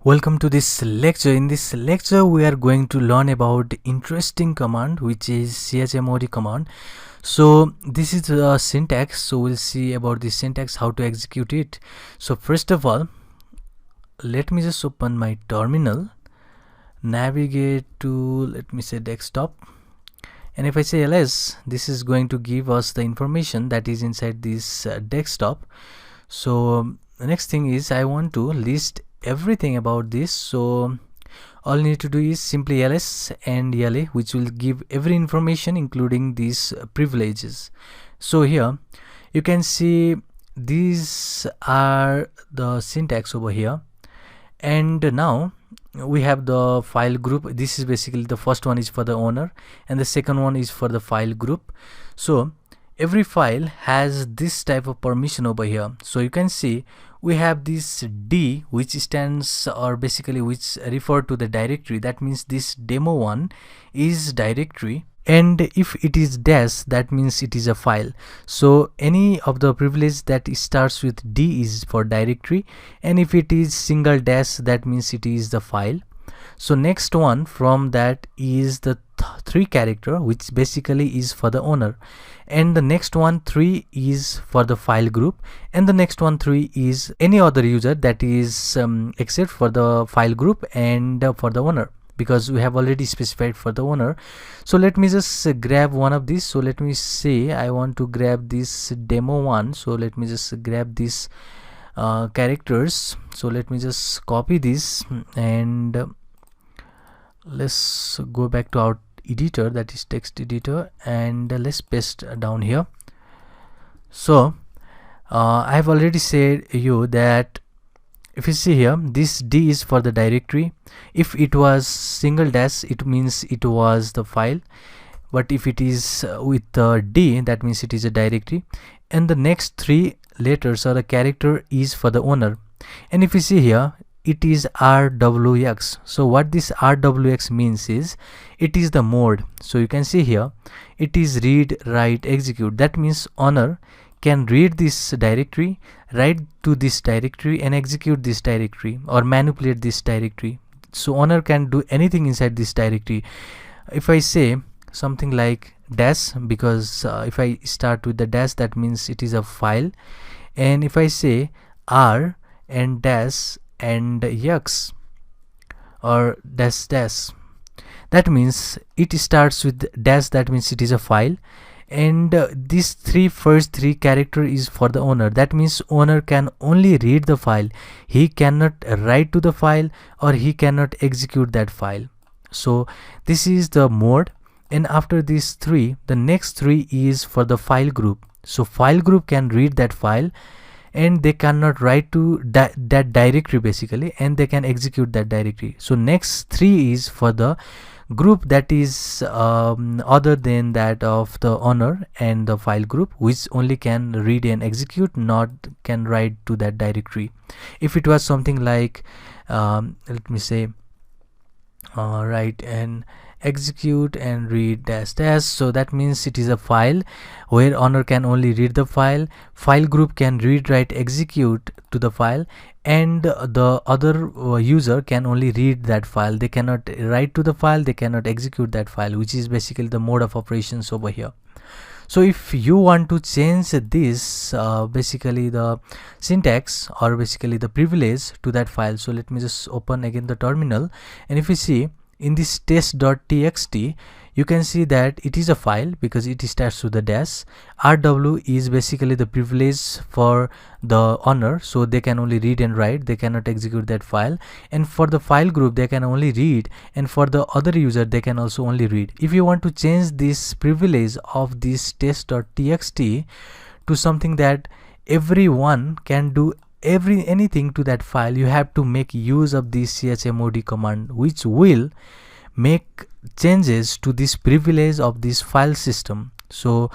Welcome to this lecture. In this lecture we are going to learn about interesting command, which is CSM Modi command. So this is a syntax, so we'll see about the syntax, how to execute it. So first of all, let me just open my terminal, navigate to, let me say, desktop, and if I say ls, this is going to give us the information that is inside this desktop. So the next thing is I want to list everything about this, so all you need to do is simply ls and la, which will give every information including these privileges. So here you can see these are the syntax over here, and now we have the file group. This is basically the first one is for the owner and the second one is for the file group. So every file has this type of permission over here. So you can see we have this D, which stands, or basically which refer to the directory. That means this demo1 is directory, and if it is dash, that means it is a file. So any of the privilege that starts with D is for directory, and if it is single dash, that means it is the file. So next one from that is the 3 character, which basically is for the owner, and the next one 3 is for the file group, and the next one 3 is any other user, that is except for the file group and for the owner, because we have already specified for the owner. So let me just grab one of these. So let me say I want to grab this demo1. So let me just grab these characters. So let me just copy this, and let's go back to our editor, that is text editor, and let's paste down here. So I have already said you that if you see here, this D is for the directory. If it was single dash, it means it was the file, but if it is with D, that means it is a directory, and the next 3 letters or the character is for the owner. And if you see here, it is RWX. So what this RWX means is it is the mode. So you can see here it is read, write, execute. That means owner can read this directory, write to this directory, and execute this directory or manipulate this directory. So owner can do anything inside this directory. If I say something like dash, because if I start with the dash, that means it is a file, and if I say R and dash and x or dash dash, that means it starts with dash, that means it is a file, and these first three character is for the owner. That means owner can only read the file, he cannot write to the file, or he cannot execute that file. So this is the mode, and after these 3, the next 3 is for the file group. So file group can read that file, and they cannot write to that directory basically, and they can execute that directory. So next 3 is for the group, that is other than that of the owner and the file group, which only can read and execute, not can write to that directory. If it was something like let me say write and execute and read dash dash, so that means it is a file where owner can only read the file, file group can read, write, execute to the file, and the other user can only read that file. They cannot write to the file, they cannot execute that file, which is basically the mode of operations over here. So if you want to change this basically the syntax or basically the privilege to that file, so let me just open again the terminal, and if you see in this test.txt, you can see that it is a file because it starts with the dash. RW is basically the privilege for the owner, so they can only read and write, they cannot execute that file, and for the file group they can only read, and for the other user they can also only read. If you want to change this privilege of this test.txt to something that everyone can do anything to that file, you have to make use of this CSM Modi command, which will make changes to this privilege of this file system. So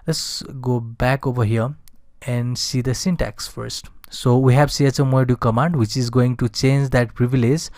let's go back over here and see the syntax first. So we have CSM Modi command, which is going to change that privilege.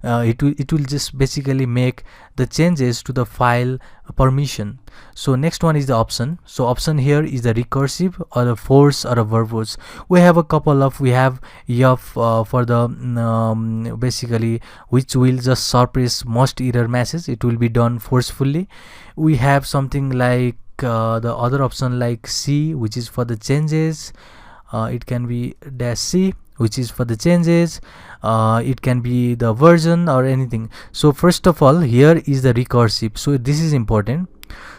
It will just basically make the changes to the file permission. So next one is the option. So option here is the recursive or the force or a verbose. We have a couple of, we have for the basically which will just suppress most error message. It will be done forcefully. We have something like the other option like C, which is for the changes. It can be -C, which is for the changes. It can be the version or anything. So first of all, here is the recursive. So this is important.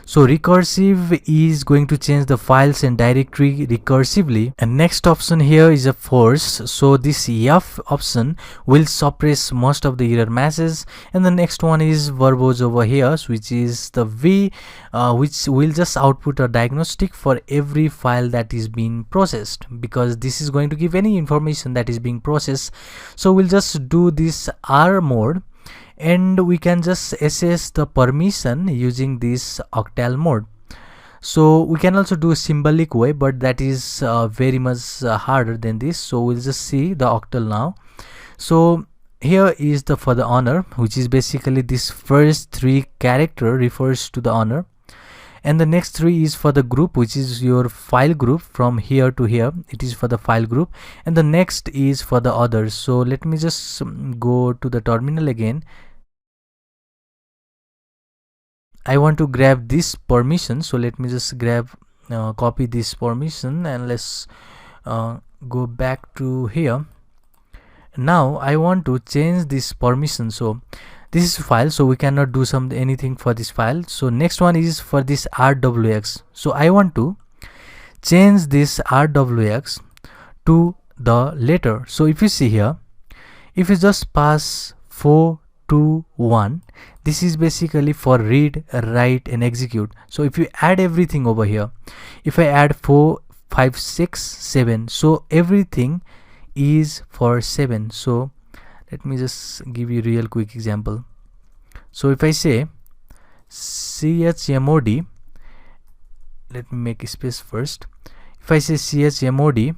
So recursive is going to change the files and directory recursively. And next option here is a force. So this F option will suppress most of the error messages. And the next one is verbose over here, which is the V, which will just output a diagnostic for every file that is being processed, because this is going to give any information that is being processed. So we'll just do this R mode, and we can just assess the permission using this octal mode. So we can also do a symbolic way, but that is very much harder than this. So we'll just see the octal now. So here is the for the honor, which is basically this first 3 character refers to the honor, and the next 3 is for the group, which is your file group. From here to here, it is for the file group, and the next is for the others. So let me just go to the terminal again. I want to grab this permission, so let me just grab copy this permission, and let's go back to here. Now I want to change this permission. So this is file, so we cannot do anything for this file. So next one is for this RWX. So I want to change this RWX to the letter. So if you see here, if you just pass 4 2 1, this is basically for read, write and execute. So if you add everything over here, if I add 4 5 6 7, so everything is for 7. So let me just give you a real quick example. So if I say CSM Modi, let me make a space first. If I say CSM Modi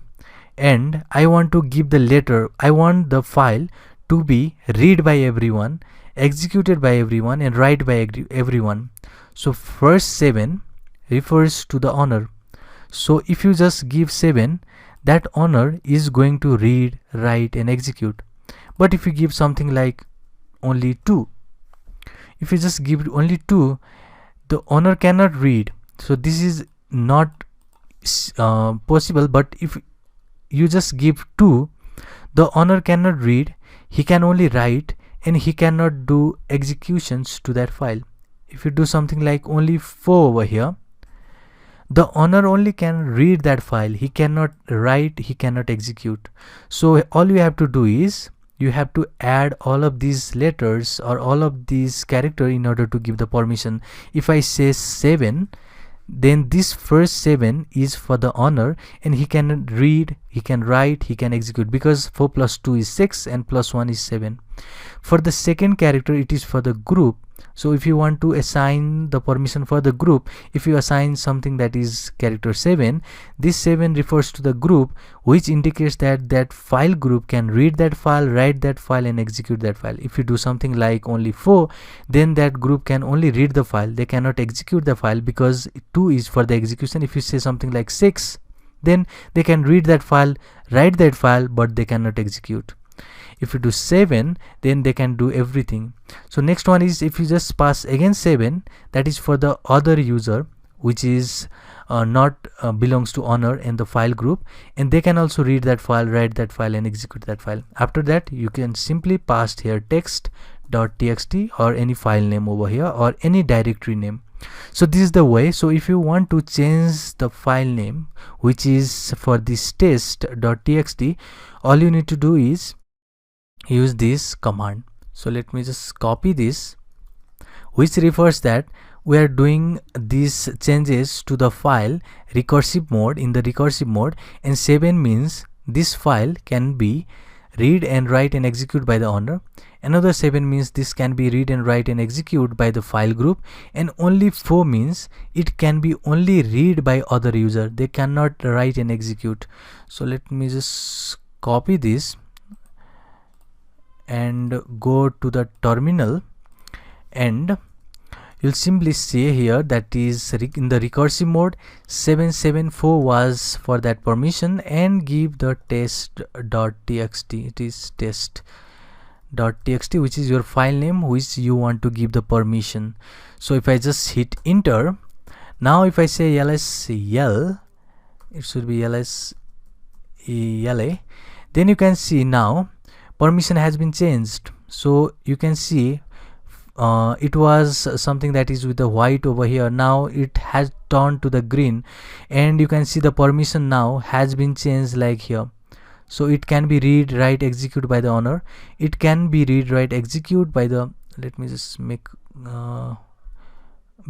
and I want to give the letter, I want the file to be read by everyone, executed by everyone and write by everyone. So first 7 refers to the honor. So if you just give 7, that honor is going to read, write and execute. But if you give something like only 2, if you just give only 2, the honor cannot read. So this is not possible. But if you just give 2, the honor cannot read, he can only write and he cannot do executions to that file. If you do something like only 4 over here, the honor only can read that file, he cannot write, he cannot execute. So all you have to do is you have to add all of these letters or all of these characters in order to give the permission. If I say 7, then this first 7 is for the honor and he can read, he can write, he can execute, because 4 plus 2 is 6 and plus 1 is 7. For the second character, it is for the group. So if you want to assign the permission for the group, if you assign something that is character 7, this 7 refers to the group, which indicates that that file group can read that file, write that file and execute that file. If you do something like only 4, then that group can only read the file, they cannot execute the file, because 2 is for the execution. If you say something like 6, then they can read that file, write that file, but they cannot execute. If you do 7, then they can do everything. So next one is if you just pass again 7, that is for the other user, which is not belongs to honor and the file group, and they can also read that file, write that file and execute that file. After that, you can simply pass here text.txt or any file name over here or any directory name. So this is the way. So if you want to change the file name, which is for this test.txt, all you need to do is use this command. So let me just copy this, which refers that we are doing these changes to the file recursive mode, in the recursive mode, and 7 means this file can be read and write and execute by the owner. Another 7 means this can be read and write and execute by the file group, and only 4 means it can be only read by other user, they cannot write and execute. So let me just copy this and go to the terminal, and you'll simply say here that is in the recursive mode 774 was for that permission, and give the test.txt. it is test.txt, which is your file name which you want to give the permission. So if I just hit enter, now if I say lsl, it should be lsla, then you can see now permission has been changed. So you can see it was something that is with the white over here, now it has turned to the green, and you can see the permission now has been changed like here. So it can be read, write, execute by the owner. It can be read, write, execute by the, let me just make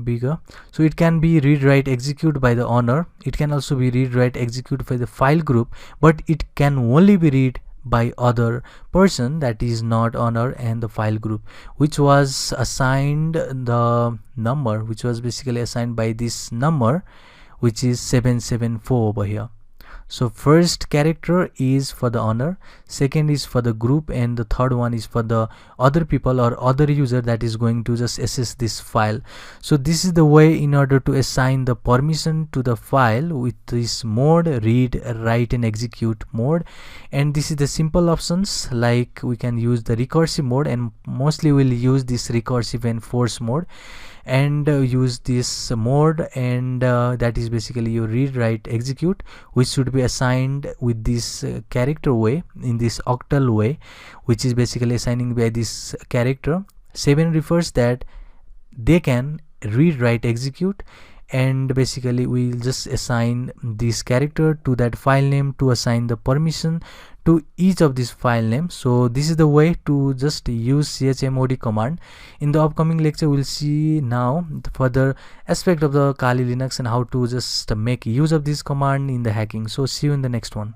bigger. So it can be read, write, execute by the owner. It can also be read, write, execute by the file group, but it can only be read by other person, that is not owner and the file group, which was assigned the number, which was basically assigned by this number, which is 774 over here. So first character is for the owner, second is for the group, and the third one is for the other people or other user that is going to just access this file. So this is the way in order to assign the permission to the file with this mode, read, write and execute mode. And this is the simple options, like we can use the recursive mode, and mostly we'll use this recursive and force mode, and use this mode, and that is basically your read, write, execute, which should be assigned with this character way, in this octal way, which is basically assigning by this character. 7 refers that they can read, write, execute, and basically we'll just assign this character to that file name to assign the permission to each of these file names. So this is the way to just use CSM Modi command. In the upcoming lecture we'll see now the further aspect of the Kali Linux and how to just make use of this command in the hacking. So see you in the next one.